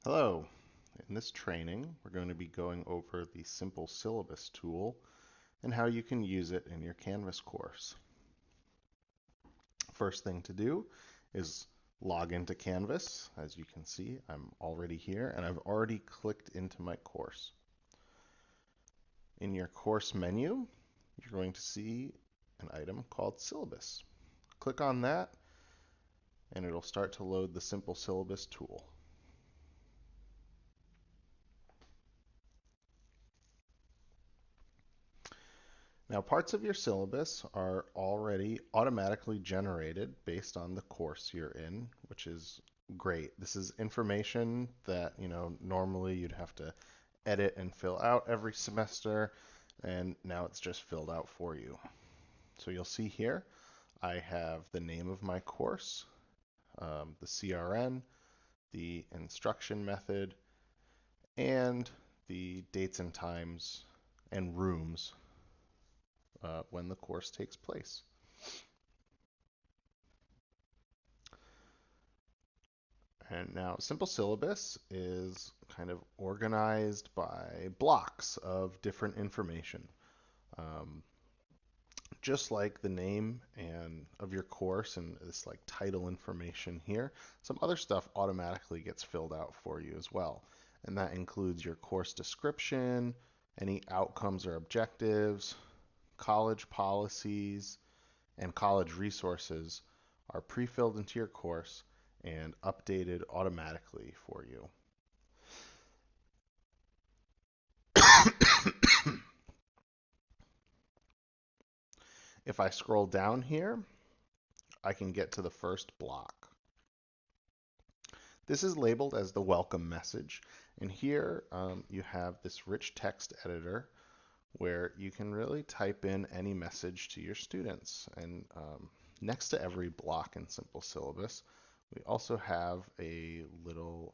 Hello. In this training, we're going to be going over the Simple Syllabus tool and how you can use it in your Canvas course. First thing to do is log into Canvas. As you can see, I'm already here and I've already clicked into my course. In your course menu, you're going to see an item called Syllabus. Click on that and it'll start to load the Simple Syllabus tool. Now, parts of your syllabus are already automatically generated based on the course you're in, which is great. This is information that, normally you'd have to edit and fill out every semester, and now it's just filled out for you. So you'll see here, I have the name of my course, the CRN, the instruction method, and the dates and times and rooms when the course takes place. And now Simple Syllabus is kind of organized by blocks of different information. Um, just like the name and of your course and this like title information here, some other stuff automatically gets filled out for you as well. And that includes your course description, any outcomes or objectives, college policies, and college resources are pre-filled into your course and updated automatically for you. If I scroll down here, I can get to the first block. This is labeled as the welcome message, and here you have this rich text editor where you can really type in any message to your students. And next to every block in Simple Syllabus, we also have a little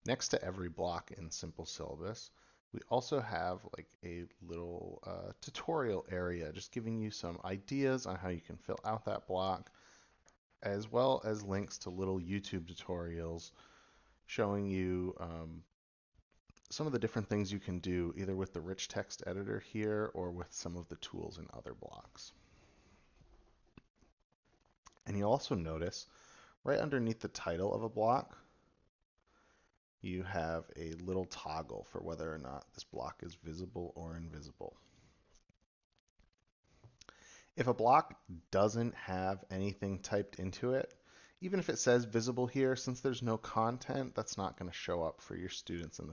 next to every block in Simple Syllabus, we also have like a little tutorial area just giving you some ideas on how you can fill out that block, as well as links to little YouTube tutorials showing you some of the different things you can do either with the rich text editor here or with some of the tools in other blocks. And you'll also notice right underneath the title of a block, you have a little toggle for whether or not this block is visible or invisible. If a block doesn't have anything typed into it, even if it says visible here, since there's no content, that's not going to show up for your students in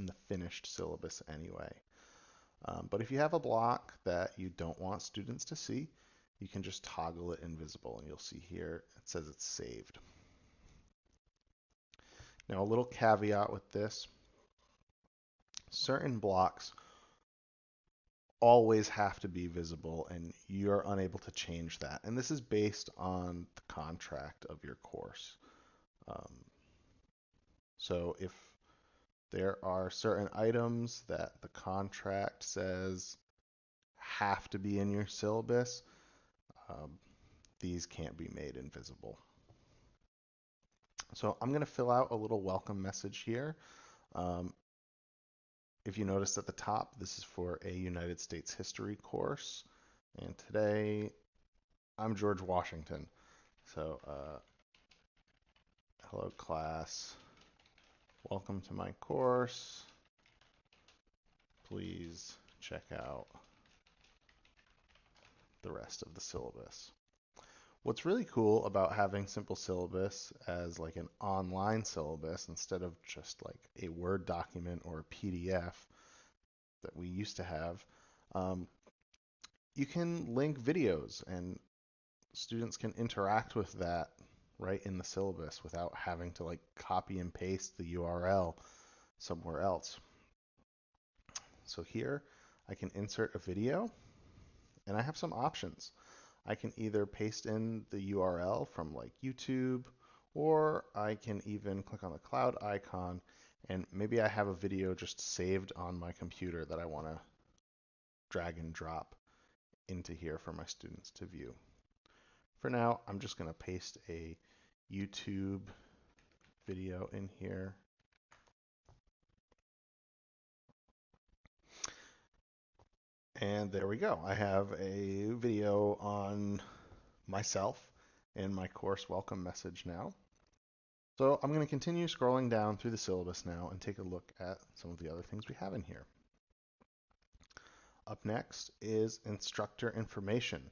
the finished syllabus anyway. But if you have a block that you don't want students to see, you can just toggle it invisible, and you'll see here it says it's saved. Now, a little caveat with this, certain blocks always have to be visible and you're unable to change that. And this is based on the contract of your course. Um, so if there are certain items that the contract says have to be in your syllabus, um, these can't be made invisible. So I'm going to fill out a little welcome message here. Um, if you notice at the top, this is for a United States history course. And today I'm George Washington. So, hello class, welcome to my course. Please check out the rest of the syllabus. What's really cool about having Simple Syllabus as like an online syllabus instead of just like a Word document or a PDF that we used to have, you can link videos and students can interact with that right in the syllabus without having to like copy and paste the URL somewhere else. So here I can insert a video and I have some options. I can either paste in the URL from like YouTube, or I can even click on the cloud icon and maybe I have a video just saved on my computer that I want to drag and drop into here for my students to view. For now, I'm just going to paste a YouTube video in here. And there we go. I have a video on myself in my course welcome message now. So I'm going to continue scrolling down through the syllabus now and take a look at some of the other things we have in here. Up next is instructor information.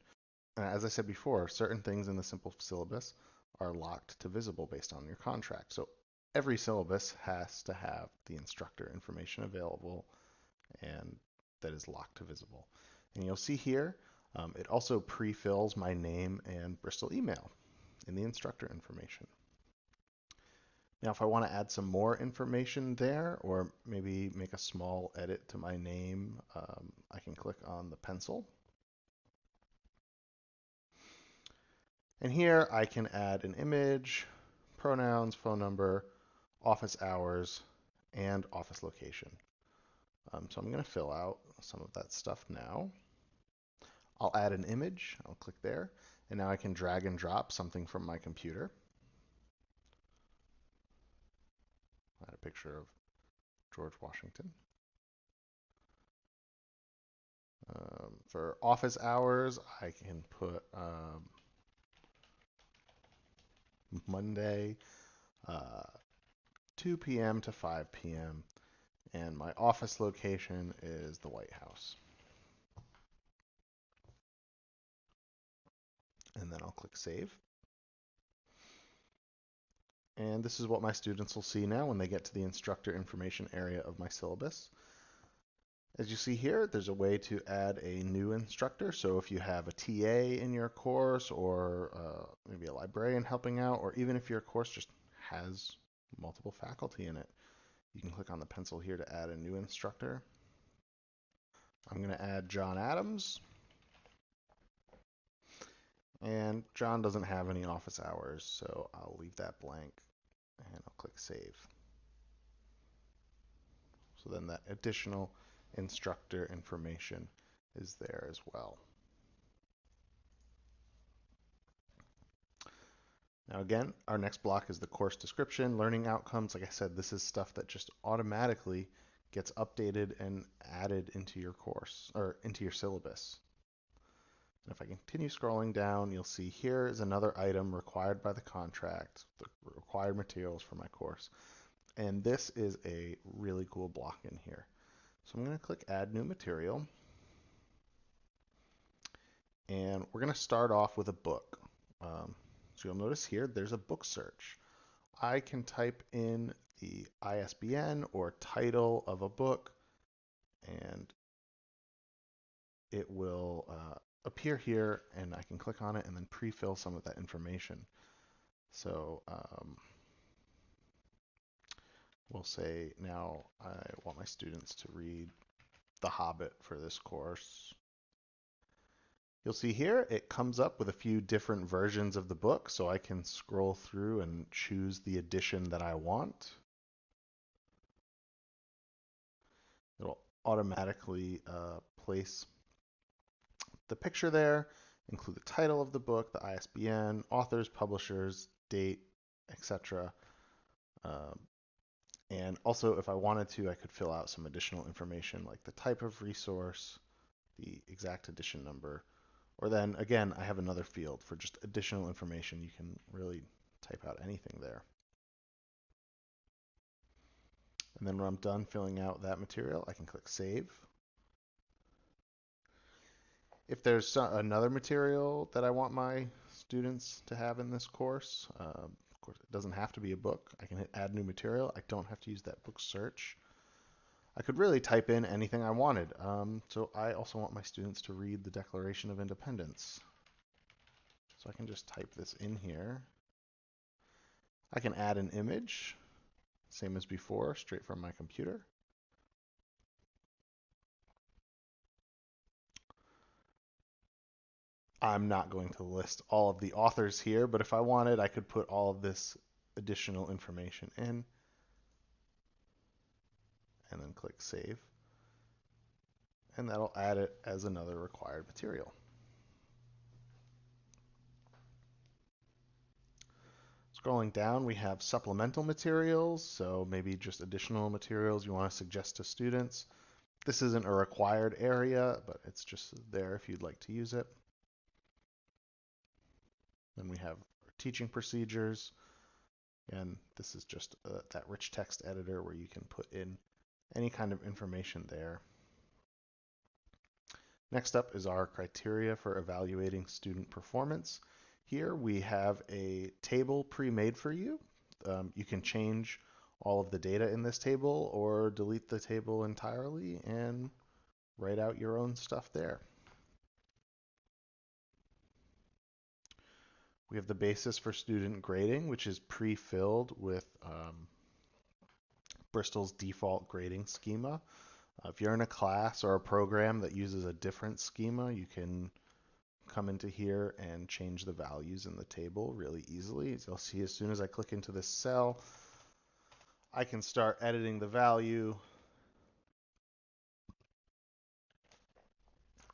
As I said before, certain things in the simple syllabus are locked to visible based on your contract. So every syllabus has to have the instructor information available and that is locked to visible. And you'll see here, it also pre-fills my name and Bristol email in the instructor information. Now, if I want to add some more information there, or maybe make a small edit to my name, I can click on the pencil. And here I can add an image, pronouns, phone number, office hours, and office location. So I'm going to fill out some of that stuff now. I'll add an image. I'll click there. And now I can drag and drop something from my computer. Add a picture of George Washington. For office hours, I can put Monday, 2 p.m. to 5 p.m. And my office location is the White House. And then I'll click Save. And this is what my students will see now when they get to the instructor information area of my syllabus. As you see here, there's a way to add a new instructor. So if you have a TA in your course, or maybe a librarian helping out, or even if your course just has multiple faculty in it, you can click on the pencil here to add a new instructor. I'm going to add John Adams. And John doesn't have any office hours, so I'll leave that blank and I'll click Save. So then that additional instructor information is there as well. Now again, our next block is the course description, learning outcomes. Like I said, this is stuff that just automatically gets updated and added into your course or into your syllabus. And if I continue scrolling down, you'll see here is another item required by the contract, the required materials for my course. And this is a really cool block in here. So I'm going to click Add New Material. And we're going to start off with a book. So you'll notice here, there's a book search. I can type in the ISBN or title of a book, and it will appear here, and I can click on it and then pre-fill some of that information. So we'll say now I want my students to read The Hobbit for this course. You'll see here it comes up with a few different versions of the book, so I can scroll through and choose the edition that I want. It'll automatically place the picture there, include the title of the book, the ISBN, authors, publishers, date, etc. And also, if I wanted to, I could fill out some additional information like the type of resource, the exact edition number, or then again, I have another field for just additional information. You can really type out anything there. And then when I'm done filling out that material, I can click Save. If there's another material that I want my students to have in this course, of course, it doesn't have to be a book. I can hit Add New Material. I don't have to use that book search. I could really type in anything I wanted. So I also want my students to read the Declaration of Independence. So I can just type this in here. I can add an image, same as before, straight from my computer. I'm not going to list all of the authors here, but if I wanted, I could put all of this additional information in and then click Save. And that'll add it as another required material. Scrolling down, we have supplemental materials, so maybe just additional materials you want to suggest to students. This isn't a required area, but it's just there if you'd like to use it. Then we have our teaching procedures, and this is just that rich text editor where you can put in any kind of information there. Next up is our criteria for evaluating student performance. Here we have a table pre-made for you. You can change all of the data in this table or delete the table entirely and write out your own stuff there. We have the basis for student grading, which is pre-filled with Bristol's default grading schema. If you're in a class or a program that uses a different schema, you can come into here and change the values in the table really easily. As you'll see, as soon as I click into this cell, I can start editing the value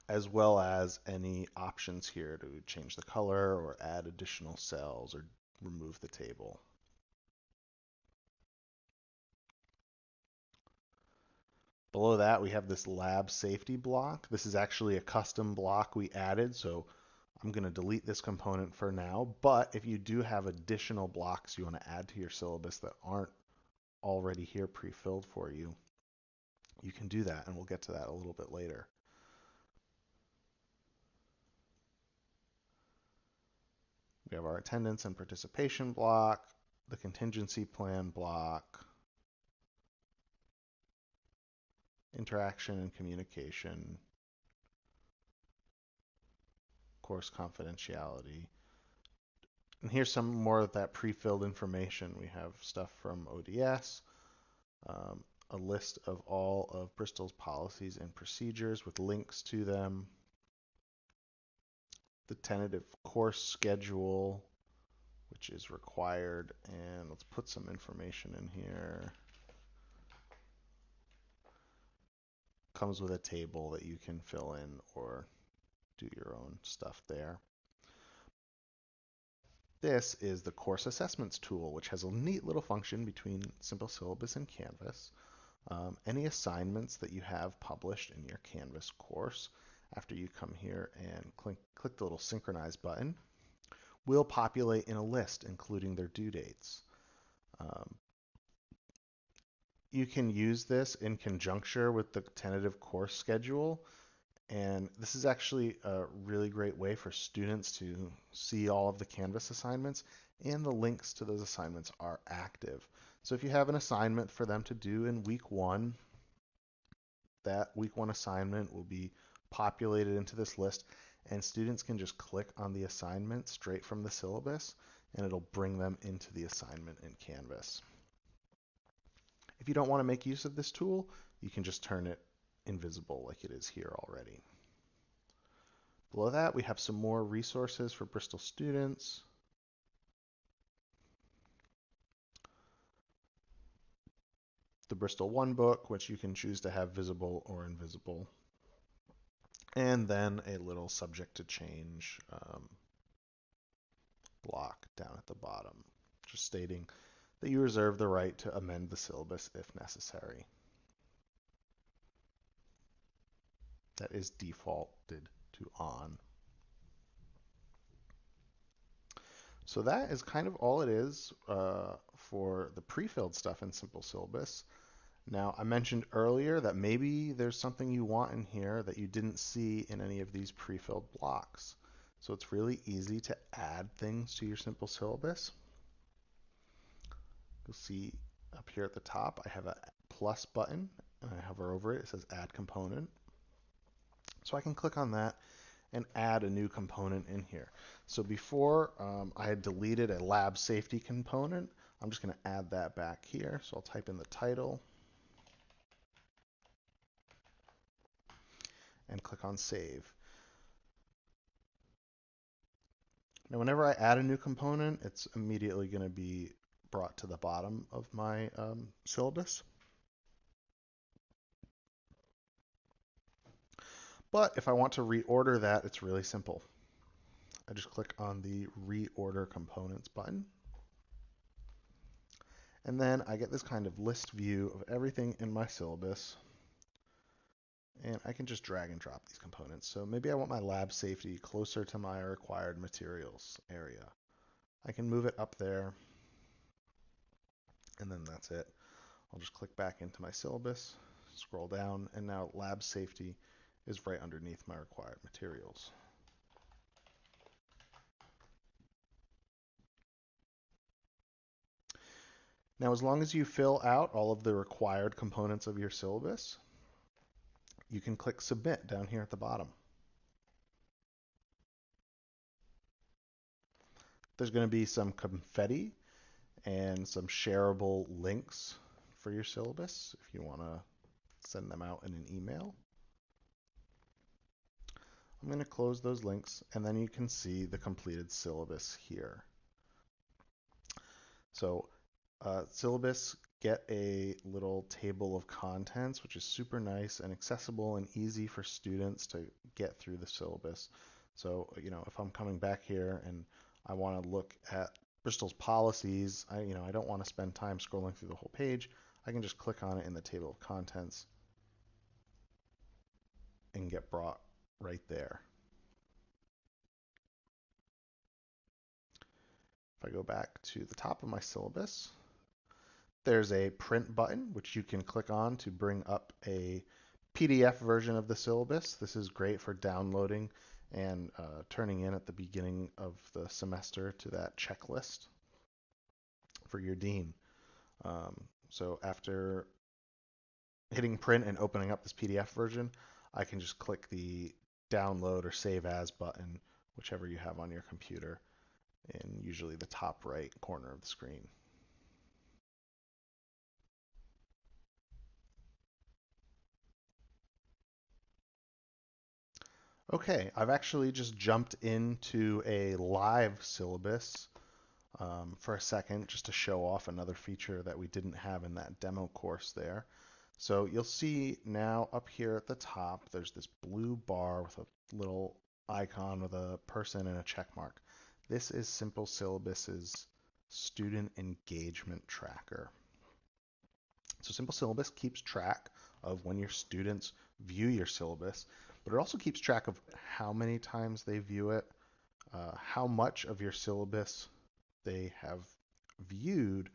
as well as any options here to change the color or add additional cells or remove the table. Below that, we have this lab safety block. This is actually a custom block we added, so I'm going to delete this component for now. But if you do have additional blocks you want to add to your syllabus that aren't already here pre-filled for you, you can do that, and we'll get to that a little bit later. We have our attendance and participation block, the contingency plan block, interaction and communication, course confidentiality. And here's some more of that pre-filled information. We have stuff from ODS, a list of all of Bristol's policies and procedures with links to them, the tentative course schedule, which is required, and let's put some information in here. Comes with a table that you can fill in or do your own stuff there. This is the course assessments tool, which has a neat little function between Simple Syllabus and Canvas. Any assignments that you have published in your Canvas course, after you come here and click the little synchronize button, will populate in a list, including their due dates. You can use this in conjunction with the tentative course schedule, and this is actually a really great way for students to see all of the Canvas assignments, and the links to those assignments are active. So if you have an assignment for them to do in week 1, that week 1 assignment will be populated into this list, and students can just click on the assignment straight from the syllabus, and it'll bring them into the assignment in Canvas. If you don't want to make use of this tool, you can just turn it invisible like it is here already. Below that, we have some more resources for Bristol students. The Bristol One book, which you can choose to have visible or invisible. And then a little subject to change block down at the bottom, just stating that you reserve the right to amend the syllabus if necessary. That is defaulted to on. So that is kind of all it is for the pre-filled stuff in Simple Syllabus. Now, I mentioned earlier that maybe there's something you want in here that you didn't see in any of these pre-filled blocks. So it's really easy to add things to your Simple Syllabus. You'll see up here at the top, I have a plus button, and I hover over it. It says Add Component. So I can click on that and add a new component in here. So before I had deleted a lab safety component, I'm just going to add that back here. So I'll type in the title and click on Save. Now whenever I add a new component, it's immediately going to be brought to the bottom of my syllabus. But if I want to reorder that, it's really simple. I just click on the Reorder Components button. And then I get this kind of list view of everything in my syllabus, and I can just drag and drop these components. So maybe I want my lab safety closer to my required materials area. I can move it up there, and then that's it. I'll just click back into my syllabus, scroll down, and now lab safety is right underneath my required materials. Now, as long as you fill out all of the required components of your syllabus, you can click Submit down here at the bottom. There's going to be some confetti and some shareable links for your syllabus if you want to send them out in an email. I'm going to close those links, and then you can see the completed syllabus here. So syllabus get a little table of contents, which is super nice and accessible and easy for students to get through the syllabus. So, if I'm coming back here and I want to look at Bristol's policies, I don't want to spend time scrolling through the whole page. I can just click on it in the table of contents and get brought right there. If I go back to the top of my syllabus, there's a print button, which you can click on to bring up a PDF version of the syllabus. This is great for downloading and turning in at the beginning of the semester to that checklist for your dean. So after hitting print and opening up this PDF version, I can just click the download or save as button, whichever you have on your computer, in usually the top right corner of the screen. Okay, I've actually just jumped into a live syllabus for a second just to show off another feature that we didn't have in that demo course there. So you'll see now up here at the top, there's this blue bar with a little icon with a person and a check mark. This is Simple Syllabus's student engagement tracker. So Simple Syllabus keeps track of when your students view your syllabus, but it also keeps track of how many times they view it, how much of your syllabus they have viewed,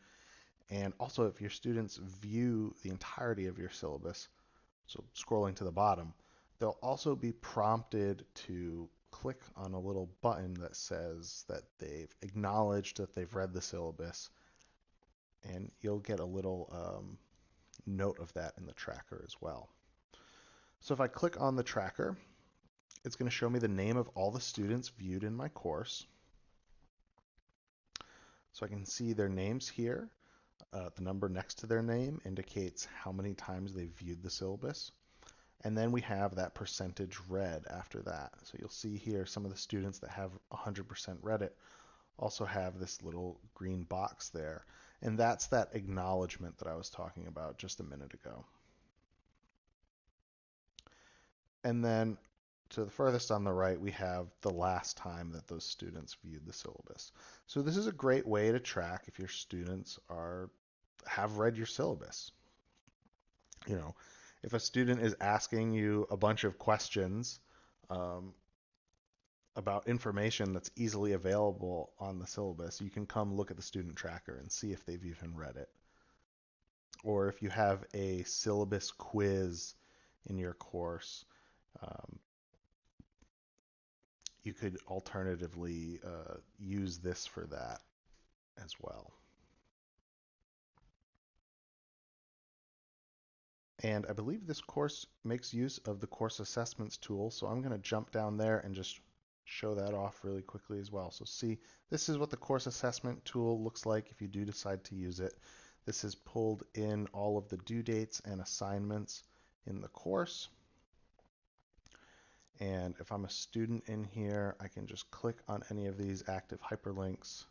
and also if your students view the entirety of your syllabus, so scrolling to the bottom, they'll also be prompted to click on a little button that says that they've acknowledged that they've read the syllabus, and you'll get a little note of that in the tracker as well. So if I click on the tracker, it's going to show me the name of all the students viewed in my course. So I can see their names here. The number next to their name indicates how many times they viewed the syllabus. And then we have that percentage read after that. So you'll see here some of the students that have 100% read it also have this little green box there. And that's that acknowledgement that I was talking about just a minute ago. And then to the furthest on the right, we have the last time that those students viewed the syllabus. So this is a great way to track if your students have read your syllabus. If a student is asking you a bunch of questions about information that's easily available on the syllabus, you can come look at the student tracker and see if they've even read it. Or if you have a syllabus quiz in your course, you could alternatively use this for that as well. And I believe this course makes use of the course assessments tool, so I'm going to jump down there and just show that off really quickly as well. So see, this is what the course assessment tool looks like if you do decide to use it. This has pulled in all of the due dates and assignments in the course. And if I'm a student in here, I can just click on any of these active hyperlinks,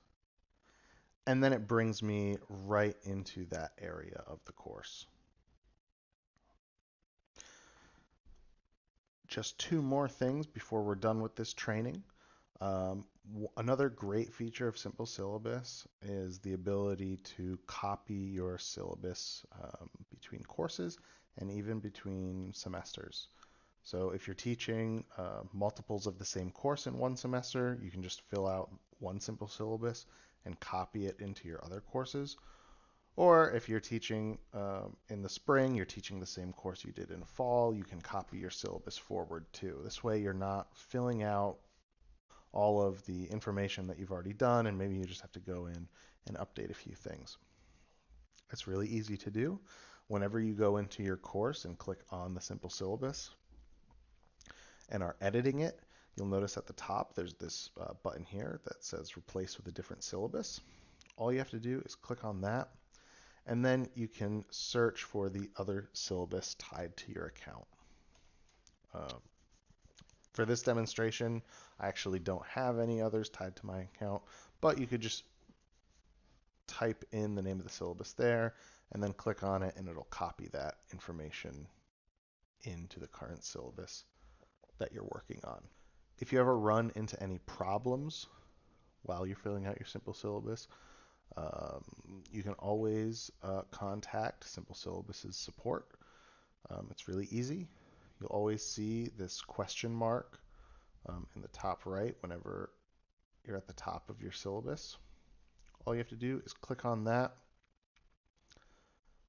and then it brings me right into that area of the course. Just two more things before we're done with this training. Another great feature of Simple Syllabus is the ability to copy your syllabus between courses and even between semesters. So if you're teaching multiples of the same course in one semester, you can just fill out one Simple Syllabus and copy it into your other courses. Or if you're teaching in the spring, you're teaching the same course you did in fall, you can copy your syllabus forward too. This way you're not filling out all of the information that you've already done, and maybe you just have to go in and update a few things. It's really easy to do. Whenever you go into your course and click on the Simple Syllabus and are editing it, you'll notice at the top there's this button here that says replace with a different syllabus. All you have to do is click on that, and then you can search for the other syllabus tied to your account. Uh, for this demonstration, I actually don't have any others tied to my account, but you could just type in the name of the syllabus there and then click on it, and it'll copy that information into the current syllabus that you're working on. If you ever run into any problems while you're filling out your Simple Syllabus, you can always contact Simple Syllabus's support. It's really easy. You'll always see this question mark in the top right whenever you're at the top of your syllabus. All you have to do is click on that.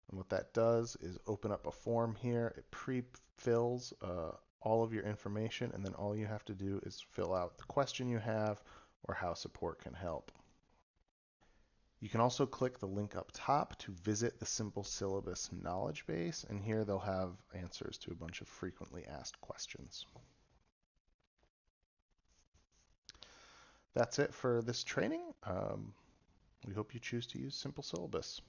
And what that does is open up a form here. It pre-fills all of your information, and then all you have to do is fill out the question you have or how support can help. You can also click the link up top to visit the Simple Syllabus knowledge base, and here they'll have answers to a bunch of frequently asked questions. That's it for this training. We hope you choose to use Simple Syllabus.